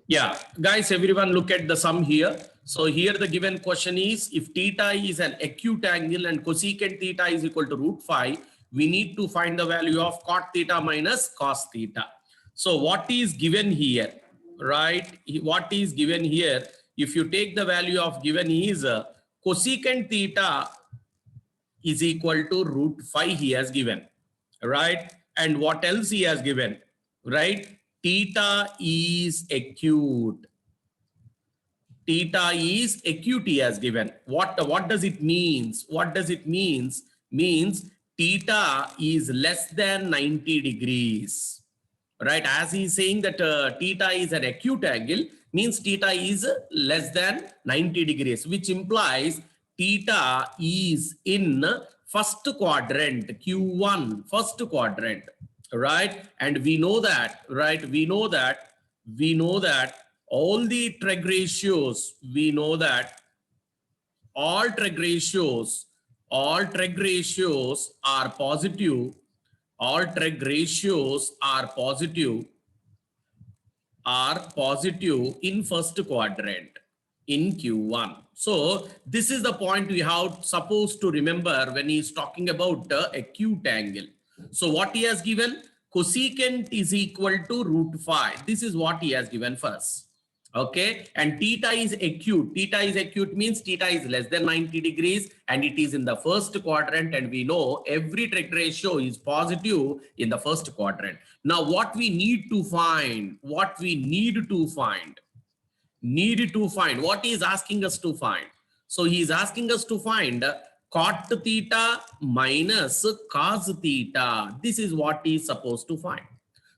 Yeah, guys, everyone look at the sum here. So here the given question is, if theta is an acute angle and cosecant theta is equal to √5, we need to find the value of cot theta minus cos theta. So what is given here, right? What is given here, if you take the value of given is cosecant theta is equal to √5 he has given, right? And what else he has given, right? Theta is acute. Theta is acute he has given. What does it means? What does it means? Means theta is less than 90 degrees, right? As he's saying that theta is an acute angle, means theta is less than 90 degrees, which implies theta is in first quadrant, Q1, first quadrant, right? And we know that, right? We know that all the Treg ratios, we know that all Treg ratios are positive. All Treg ratios are positive in first quadrant in Q1. So this is the point we have supposed to remember when he is talking about acute angle. So what he has given, cosecant is equal to √5. This is what he has given first. Okay, and theta is acute. Theta is acute means theta is less than 90 degrees and it is in the first quadrant, and we know every Treg ratio is positive in the first quadrant. Now what we need to find, what he is asking us to find. So he is asking us to find cot theta minus cos theta. This is what he is supposed to find.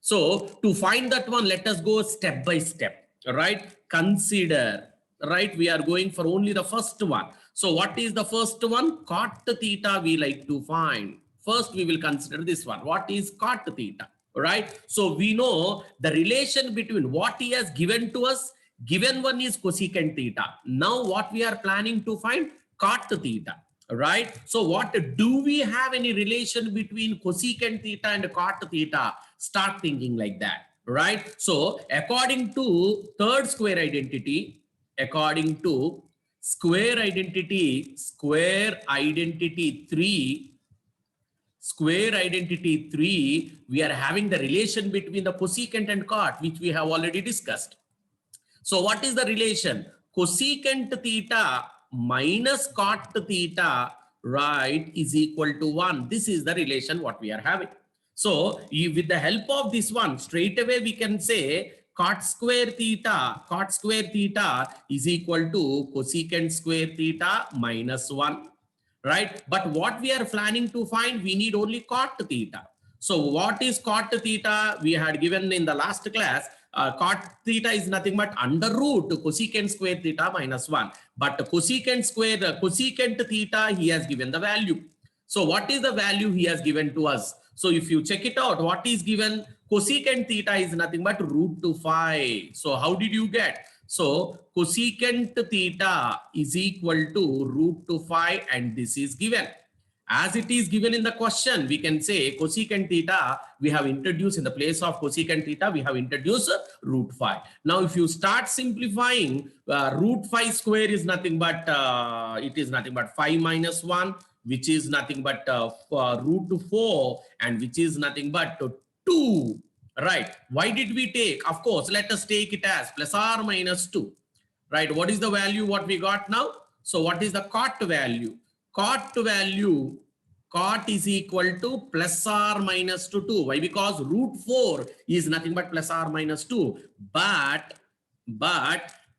So to find that one, let us go step by step, right? Consider, right? We are going for only the first one. So what is the first one? Cot theta we like to find. First we will consider this one. What is cot theta, right? So we know the relation between what he has given to us. Given one is cosecant theta. Now what we are planning to find? Cot theta, right? So what do we have any relation between cosecant theta and cot theta? Start thinking like that, right? So according to third square identity, according to square identity 3, we are having the relation between the cosecant and cot, which we have already discussed. So what is the relation? Cosecant theta minus cot theta, right, is equal to 1. This is the relation what we are having. So with the help of this one, straight away we can say cot square theta is equal to cosecant square theta minus 1, right? But what we are planning to find, we need only cot theta. So what is cot theta? We had given in the last class. Cot theta is nothing but under root cosecant square theta minus 1. But cosecant theta, he has given the value. So what is the value he has given to us? So if you check it out, what is given? Cosecant theta is nothing but √5. So how did you get? So cosecant theta is equal to √5, and this is given. As it is given in the question, we can say cosecant theta, we have introduced in the place of cosecant theta, we have introduced √5. Now, if you start simplifying, √5 square is nothing but, 5 minus 1, which is nothing but √4, and which is nothing but 2, right? Why did we take? Of course, let us take it as plus or minus 2, right? What is the value what we got now? So what is the cot value? Cot is equal to plus or minus 2. Why? Because √4 is nothing but plus or minus 2. But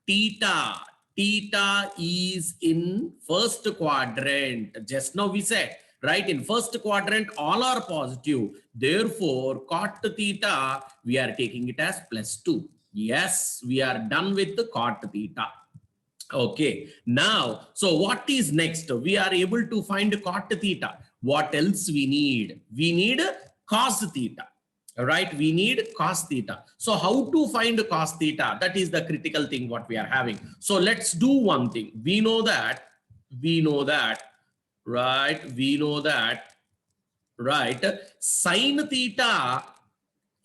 theta is in first quadrant. Just now we said, right? In first quadrant, all are positive. Therefore, cot theta, we are taking it as plus 2. Yes, we are done with the cot theta. Okay, now, so what is next? We are able to find cot theta. What else we need? We need cos theta, right? We need cos theta. So how to find cos theta? That is the critical thing what we are having. So let's do one thing. We know that, right? Sine theta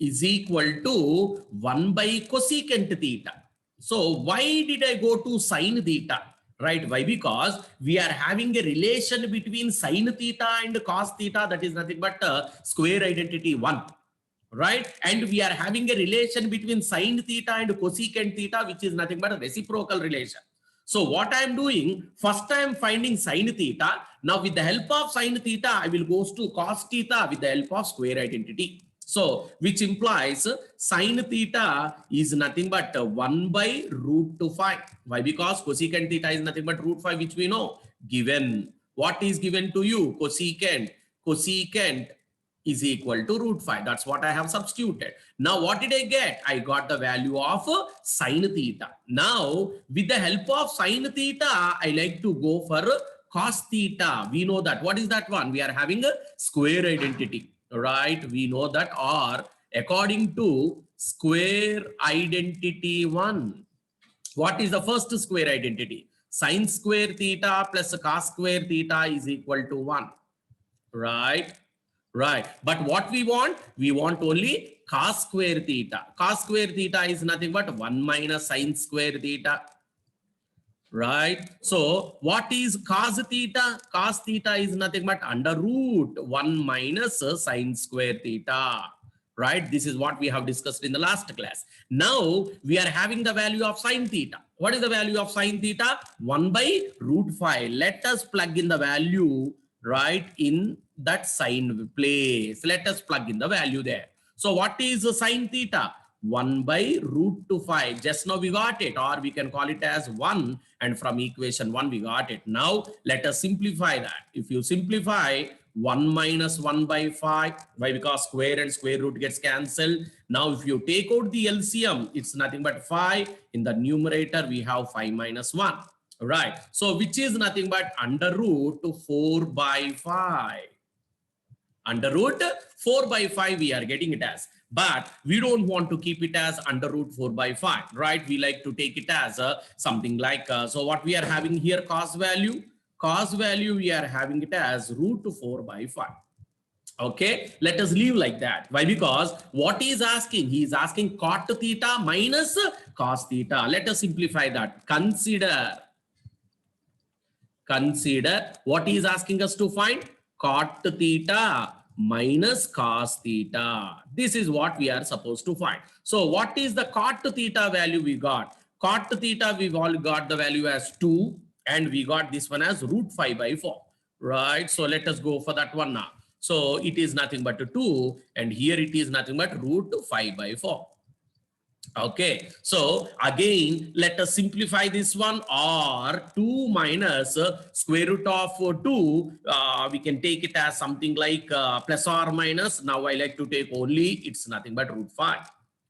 is equal to 1 by cosecant theta. So why did I go to sine theta? Right? Why? Because we are having a relation between sine theta and cos theta, that is nothing but square identity 1. Right? And we are having a relation between sine theta and cosecant theta, which is nothing but a reciprocal relation. So what I am doing, first I am finding sine theta. Now with the help of sine theta, I will go to cos theta with the help of square identity. So which implies sine theta is nothing but 1 by root 5. Why? Because cosecant theta is nothing but root 5, which we know. Given. What is given to you? Cosecant. Cosecant is equal to root 5. That's what I have substituted. Now what did I get? I got the value of sine theta. Now with the help of sine theta, I like to go for cos theta. We know that. What is that one? We are having a square identity. Right? We know that, or according to square identity 1. What is the first square identity? Sine square theta plus cos square theta is equal to 1. Right? Right. But what we want only cos square theta. Cos square theta is nothing but 1 minus sine square theta. Right. So what is cos theta? Cos theta is nothing but under root 1 minus sine square theta. Right. This is what we have discussed in the last class. Now we are having the value of sine theta. What is the value of sine theta? 1 by root 5. Let us plug in the value right in that sine place. Let us plug in the value there. So what is sine theta? 1 by root 5. Just now we got it, or we can call it as 1, and from equation 1 we got it. Now let us simplify that. If you simplify 1 minus 1 by 5, why? Because square and square root gets cancelled. Now if you take out the LCM, it's nothing but 5. In the numerator we have 5 minus 1. Right. So which is nothing but under root 4 by 5. Under root 4 by 5 we are getting it as. But we don't want to keep it as under root 4 by 5. Right. We like to take it as something like, so what we are having here, cos value. Cos value we are having it as root 4 by 5. Okay, let us leave like that. Why? Because what he is asking, he is asking cot theta minus cos theta. Let us simplify that. Consider what he is asking us to find, cot theta minus cos theta. This is what we are supposed to find. So what is the cot theta value we got? Cot theta, we've all got the value as 2, and we got this one as root 5 by 4. Right. So let us go for that one now. So it is nothing but 2, and here it is nothing but root 5 by 4. Okay, so again, let us simplify this one, or 2 minus square root of 2. We can take it as something like plus or minus. Now I like to take only, it's nothing but root 5.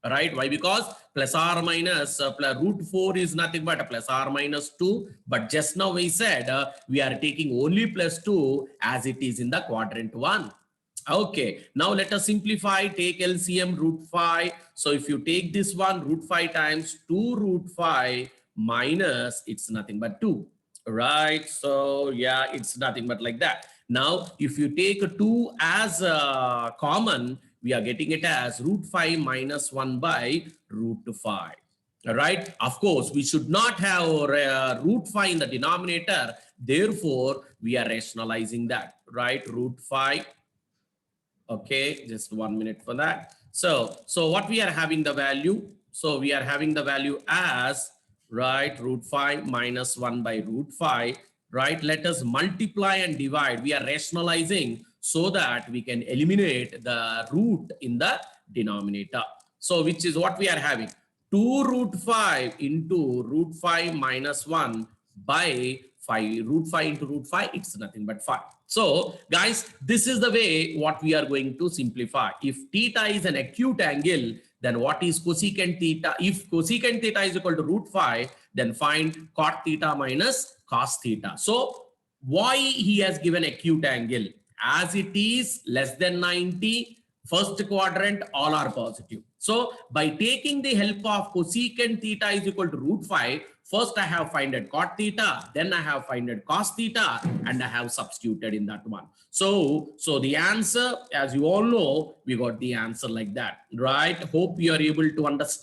Right? Why? Because plus or minus plus root 4 is nothing but a plus or minus 2. But just now we said we are taking only plus 2 as it is in the quadrant 1. Okay, now let us simplify, take LCM root 5. So if you take this one, root 5 times 2 root 5 minus, it's nothing but 2. Right? So yeah, it's nothing but like that. Now, if you take 2 as common, we are getting it as root 5 minus 1 by root 5. Right? Of course, we should not have root 5 in the denominator. Therefore, we are rationalizing that. Right? Root 5. Okay, just 1 minute for that. So what we are having the value? So we are having the value as, right, root 5 minus 1 by root 5. Right? Let us multiply and divide. We are rationalizing so that we can eliminate the root in the denominator. So which is what we are having? 2 root 5 into root 5 minus 1 by 5. Root 5 into root 5, it's nothing but 5. So guys, this is the way what we are going to simplify. If theta is an acute angle, then what is cosecant theta? If cosecant theta is equal to root 5, then find cot theta minus cos theta. So why he has given acute angle? As it is less than 90, first quadrant, all are positive. So by taking the help of cosecant theta is equal to root 5, first I have finded cot theta, then I have finded cos theta, and I have substituted in that one. So the answer, as you all know, we got the answer like that, right? Hope you are able to understand.